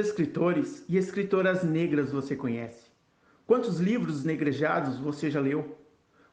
escritores e escritoras negras você conhece? Quantos livros negrejados você já leu?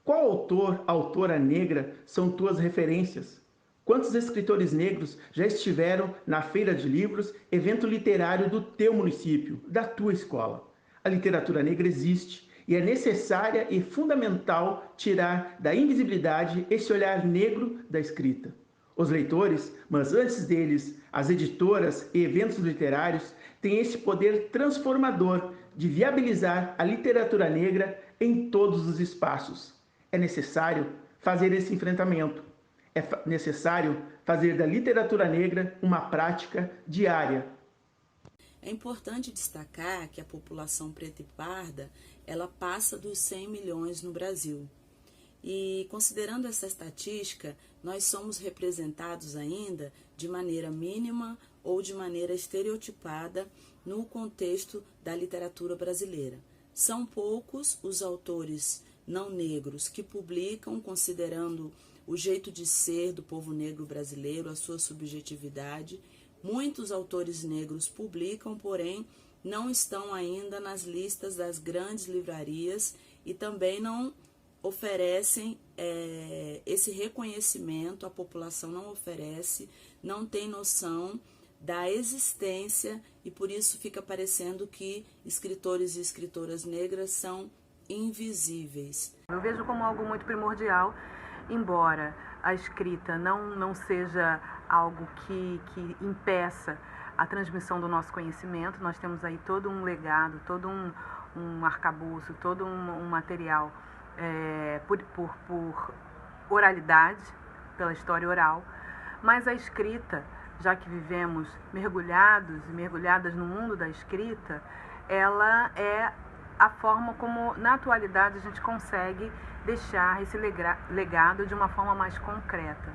Qual autor, autora negra são tuas referências? Quantos escritores negros já estiveram na feira de livros, evento literário do teu município, da tua escola? A literatura negra existe e é necessária e fundamental tirar da invisibilidade esse olhar negro da escrita. Os leitores, mas antes deles, as editoras e eventos literários, têm esse poder transformador de viabilizar a literatura negra em todos os espaços. É necessário fazer esse enfrentamento. É necessário fazer da literatura negra uma prática diária. É importante destacar que a população preta e parda, ela passa dos 100 milhões no Brasil. E considerando essa estatística, nós somos representados ainda de maneira mínima ou de maneira estereotipada no contexto da literatura brasileira. São poucos os autores não negros que publicam considerando o jeito de ser do povo negro brasileiro, a sua subjetividade. Muitos autores negros publicam, porém, não estão ainda nas listas das grandes livrarias e também não oferecem esse reconhecimento, a população não oferece, não tem noção da existência e por isso fica parecendo que escritores e escritoras negras são invisíveis. Eu vejo como algo muito primordial, embora a escrita não seja algo que impeça a transmissão do nosso conhecimento. Nós temos aí todo um legado, todo um arcabouço, todo um material por oralidade, pela história oral, mas a escrita, já que vivemos mergulhados e mergulhadas no mundo da escrita, ela é a forma como, na atualidade, a gente consegue deixar esse legado de uma forma mais concreta.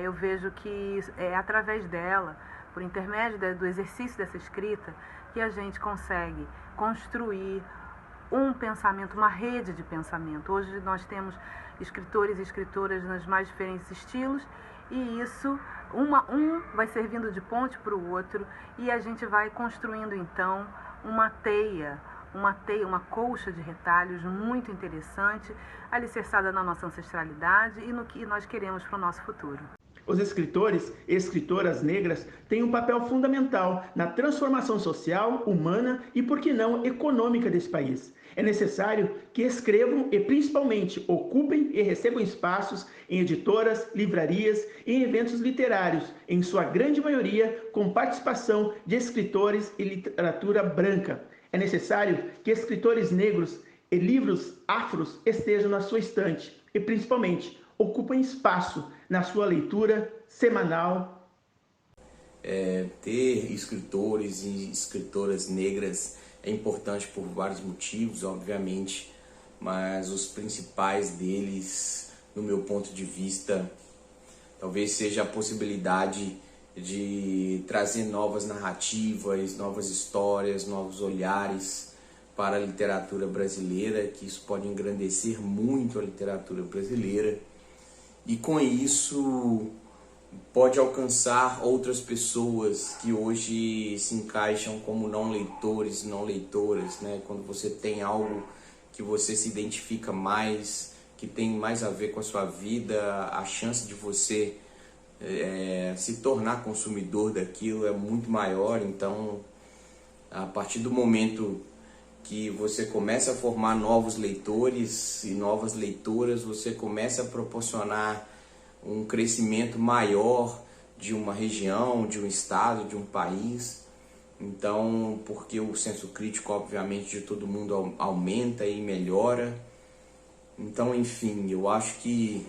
Eu vejo que é através dela, por intermédio do exercício dessa escrita, que a gente consegue construir um pensamento, uma rede de pensamento. Hoje nós temos escritores e escritoras nos mais diferentes estilos e isso, um vai servindo de ponte para o outro e a gente vai construindo então uma teia, uma colcha de retalhos muito interessante, alicerçada na nossa ancestralidade e no que nós queremos para o nosso futuro. Os escritores e escritoras negras têm um papel fundamental na transformação social, humana e, por que não, econômica desse país. É necessário que escrevam e, principalmente, ocupem e recebam espaços em editoras, livrarias e em eventos literários, em sua grande maioria com participação de escritores e literatura branca. É necessário que escritores negros e livros afros estejam na sua estante e, principalmente, ocupem espaço na sua leitura semanal. Ter escritores e escritoras negras é importante por vários motivos, obviamente, mas os principais deles, no meu ponto de vista, talvez seja a possibilidade de trazer novas narrativas, novas histórias, novos olhares para a literatura brasileira, que isso pode engrandecer muito a literatura brasileira e com isso pode alcançar outras pessoas que hoje se encaixam como não leitores, não leitoras, né? Quando você tem algo que você se identifica mais, que tem mais a ver com a sua vida, a chance de você se tornar consumidor daquilo é muito maior. Então, a partir do momento que você começa a formar novos leitores e novas leitoras, você começa a proporcionar um crescimento maior de uma região, de um estado, de um país. Então, porque o senso crítico, obviamente, de todo mundo aumenta e melhora. Então, enfim, eu acho que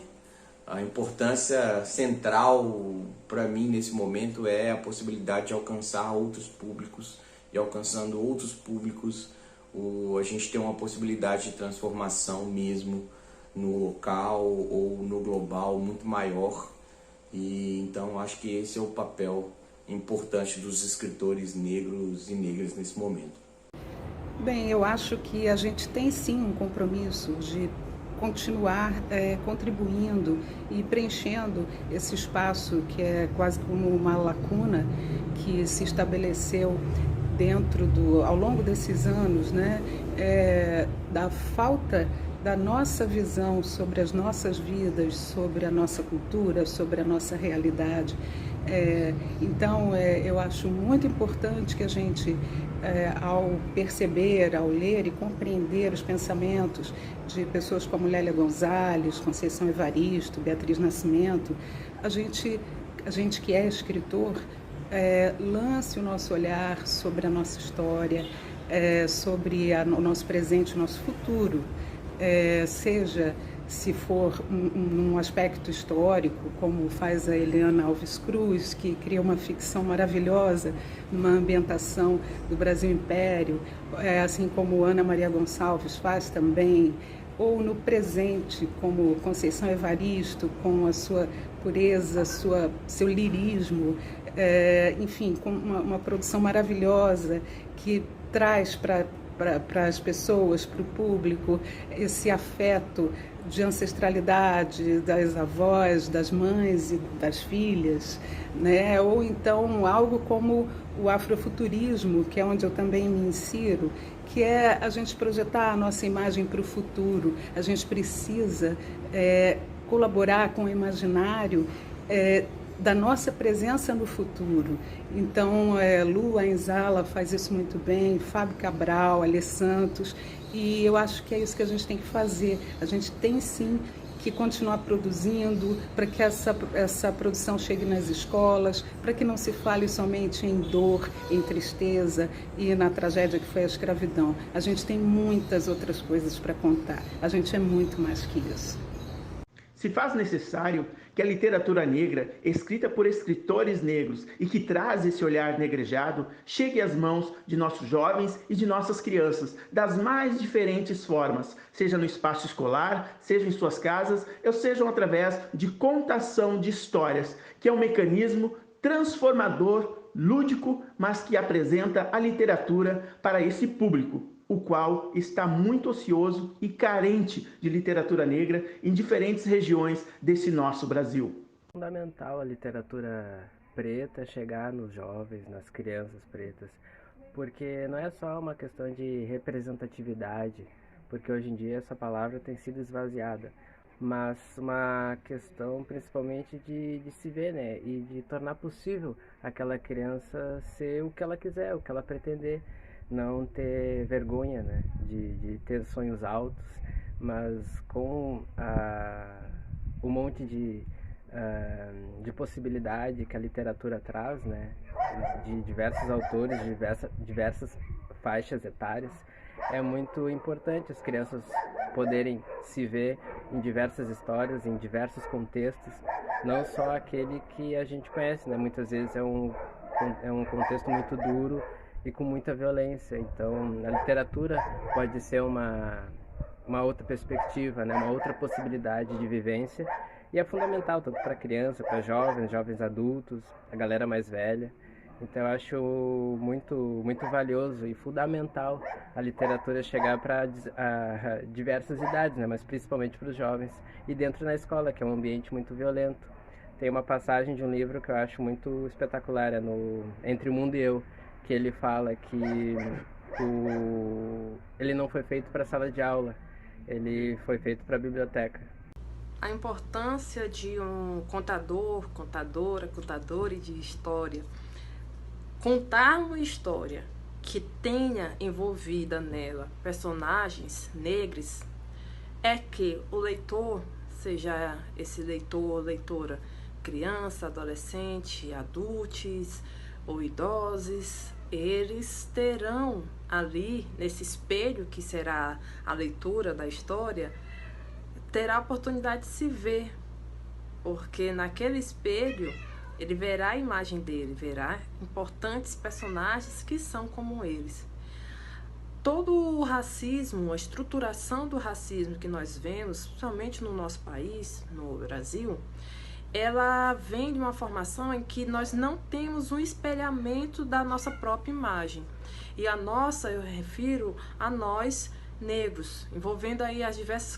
a importância central para mim nesse momento é a possibilidade de alcançar outros públicos, e alcançando outros públicos, a gente tem uma possibilidade de transformação mesmo no local ou no global muito maior. E então acho que esse é o papel importante dos escritores negros e negras nesse momento. Bem, eu acho que a gente tem sim um compromisso de continuar contribuindo e preenchendo esse espaço que é quase como uma lacuna que se estabeleceu ao longo desses anos, né, da falta da nossa visão sobre as nossas vidas, sobre a nossa cultura, sobre a nossa realidade. Então, eu acho muito importante que a gente, ao perceber, ao ler e compreender os pensamentos de pessoas como Lélia Gonzalez, Conceição Evaristo, Beatriz Nascimento, a gente que é escritor, lance o nosso olhar sobre a nossa história, sobre o nosso presente, o nosso futuro, seja se for num aspecto histórico, como faz a Eliana Alves Cruz, que cria uma ficção maravilhosa, numa ambientação do Brasil Império, assim como Ana Maria Gonçalves faz também, ou no presente, como Conceição Evaristo, com a sua pureza, seu lirismo, enfim, com uma produção maravilhosa que traz para as pessoas, para o público, esse afeto de ancestralidade das avós, das mães e das filhas, né? Ou então algo como o afrofuturismo, que é onde eu também me insiro, que é a gente projetar a nossa imagem para o futuro. A gente precisa colaborar com o imaginário da nossa presença no futuro. Então, Lu Anzala faz isso muito bem, Fábio Cabral, Alê Santos, e eu acho que é isso que a gente tem que fazer. A gente tem sim que continuar produzindo para que essa produção chegue nas escolas, para que não se fale somente em dor, em tristeza e na tragédia que foi a escravidão. A gente tem muitas outras coisas para contar. A gente é muito mais que isso. Se faz necessário que a literatura negra, escrita por escritores negros e que traz esse olhar negrejado, chegue às mãos de nossos jovens e de nossas crianças, das mais diferentes formas, seja no espaço escolar, seja em suas casas, ou seja através de contação de histórias, que é um mecanismo transformador, lúdico, mas que apresenta a literatura para esse público, o qual está muito ocioso e carente de literatura negra em diferentes regiões desse nosso Brasil. É fundamental a literatura preta chegar nos jovens, nas crianças pretas, porque não é só uma questão de representatividade, porque hoje em dia essa palavra tem sido esvaziada, mas uma questão principalmente de se ver, né, e de tornar possível aquela criança ser o que ela quiser, o que ela pretender. Não ter vergonha, né, de ter sonhos altos, mas com o monte de possibilidade que a literatura traz, né, de diversos autores, de diversas faixas etárias, é muito importante as crianças poderem se ver em diversas histórias, em diversos contextos, não só aquele que a gente conhece, né, muitas vezes é um contexto muito duro e com muita violência. Então a literatura pode ser uma outra perspectiva, né? Uma outra possibilidade de vivência, e é fundamental tanto para criança, para jovens adultos, a galera mais velha. Então eu acho muito valioso e fundamental a literatura chegar para diversas idades, né? Mas principalmente para os jovens, e dentro da escola, que é um ambiente muito violento. Tem uma passagem de um livro que eu acho muito espetacular, no Entre o Mundo e Eu, que ele fala que ele não foi feito para sala de aula, ele foi feito para a biblioteca. A importância de um contadora de história. Contar uma história que tenha envolvida nela personagens negros é que o leitor, seja esse leitor ou leitora criança, adolescente, adultos ou idosos, eles terão ali, nesse espelho que será a leitura da história, terá a oportunidade de se ver, porque naquele espelho ele verá a imagem dele, verá importantes personagens que são como eles. Todo o racismo, a estruturação do racismo que nós vemos, principalmente no nosso país, no Brasil, ela vem de uma formação em que nós não temos um espelhamento da nossa própria imagem. E a nossa, eu refiro a nós, negros, envolvendo aí as diversas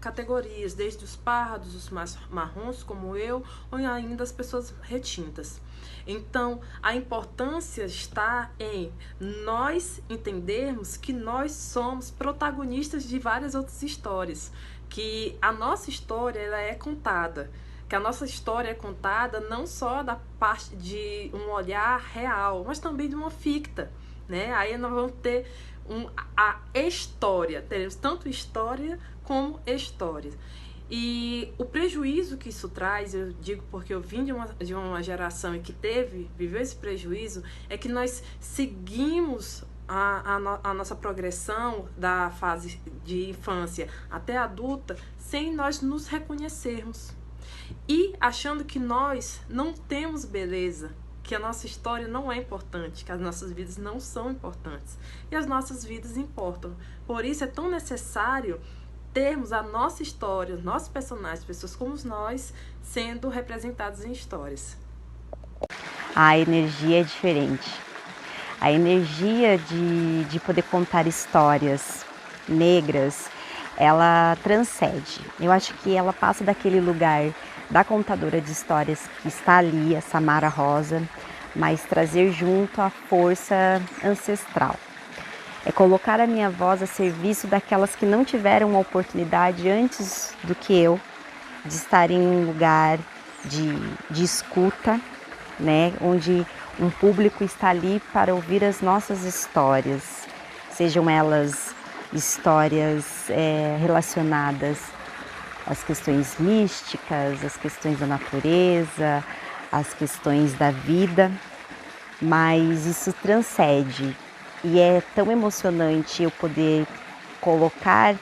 categorias, desde os pardos, os mais marrons, como eu, ou ainda as pessoas retintas. Então, a importância está em nós entendermos que nós somos protagonistas de várias outras histórias, que a nossa história ela é contada, que a nossa história é contada não só da parte de um olhar real, mas também de uma ficta, né? Aí nós vamos ter a história, teremos tanto história como história. E o prejuízo que isso traz, eu digo porque eu vim de uma geração que viveu esse prejuízo, é que nós seguimos a nossa progressão da fase de infância até adulta sem nós nos reconhecermos. E achando que nós não temos beleza, que a nossa história não é importante, que as nossas vidas não são importantes. E as nossas vidas importam. Por isso é tão necessário termos a nossa história, os nossos personagens, pessoas como nós, sendo representados em histórias. A energia é diferente. A energia de poder contar histórias negras, ela transcende. Eu acho que ela passa daquele lugar da contadora de histórias que está ali, a Samara Rosa, mas trazer junto a força ancestral. É colocar a minha voz a serviço daquelas que não tiveram a oportunidade antes do que eu de estar em um lugar de escuta, né, onde um público está ali para ouvir as nossas histórias, sejam elas histórias relacionadas às questões místicas, às questões da natureza, às questões da vida, mas isso transcende. E é tão emocionante eu poder colocar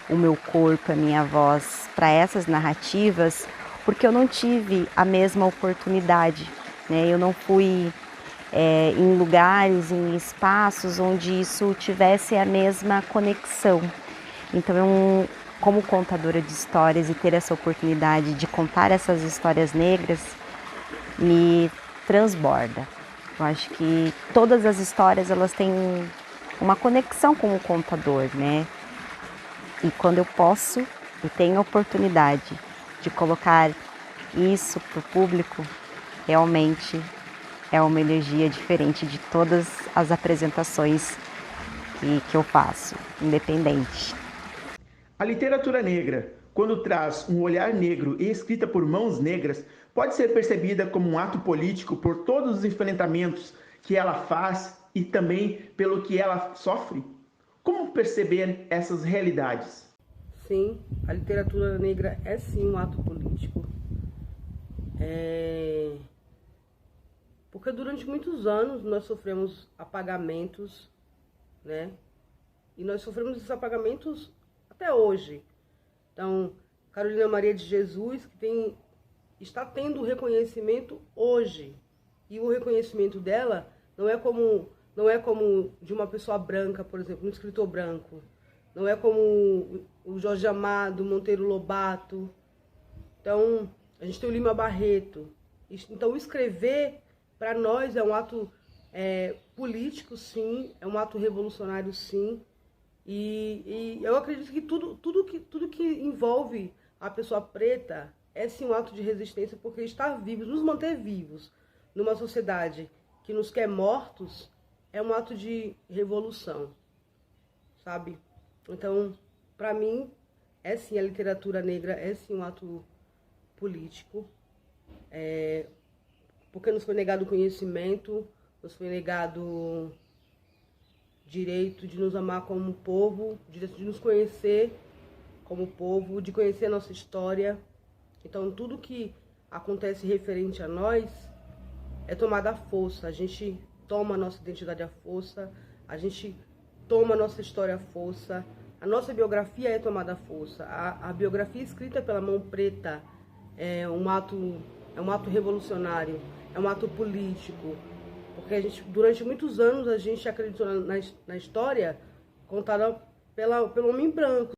o meu corpo, a minha voz para essas narrativas, porque eu não tive a mesma oportunidade, né? Eu não fui em lugares, em espaços onde isso tivesse a mesma conexão. Então, como contadora de histórias e ter essa oportunidade de contar essas histórias negras, me transborda. Eu acho que todas as histórias elas têm uma conexão com o contador, né? E quando eu posso e tenho a oportunidade de colocar isso para o público, realmente é uma energia diferente de todas as apresentações que eu faço, independente. A literatura negra, quando traz um olhar negro e escrita por mãos negras, pode ser percebida como um ato político por todos os enfrentamentos que ela faz e também pelo que ela sofre? Como perceber essas realidades? Sim, a literatura negra é sim um ato político. Porque durante muitos anos nós sofremos apagamentos, né? E nós sofremos esses apagamentos até hoje. Então, Carolina Maria de Jesus, que está tendo reconhecimento hoje. E o reconhecimento dela não é como de uma pessoa branca, por exemplo, um escritor branco. Não é como o Jorge Amado, Monteiro Lobato. Então, a gente tem o Lima Barreto. Então, escrever, para nós, é um ato político, sim. É um ato revolucionário, sim. E eu acredito que tudo que envolve a pessoa preta é sim um ato de resistência, porque estar vivos, nos manter vivos numa sociedade que nos quer mortos, é um ato de revolução, sabe? Então, para mim, é sim, a literatura negra é sim um ato político, porque nos foi negado o conhecimento, nos foi negado direito de nos amar como povo, direito de nos conhecer como povo, de conhecer a nossa história. Então, tudo que acontece referente a nós é tomado à força. A gente toma a nossa identidade à força, a gente toma a nossa história à força, a nossa biografia é tomada à força. A biografia escrita pela mão preta é um ato revolucionário, é um ato político. Porque durante muitos anos a gente acreditou na história contada pelo homem branco.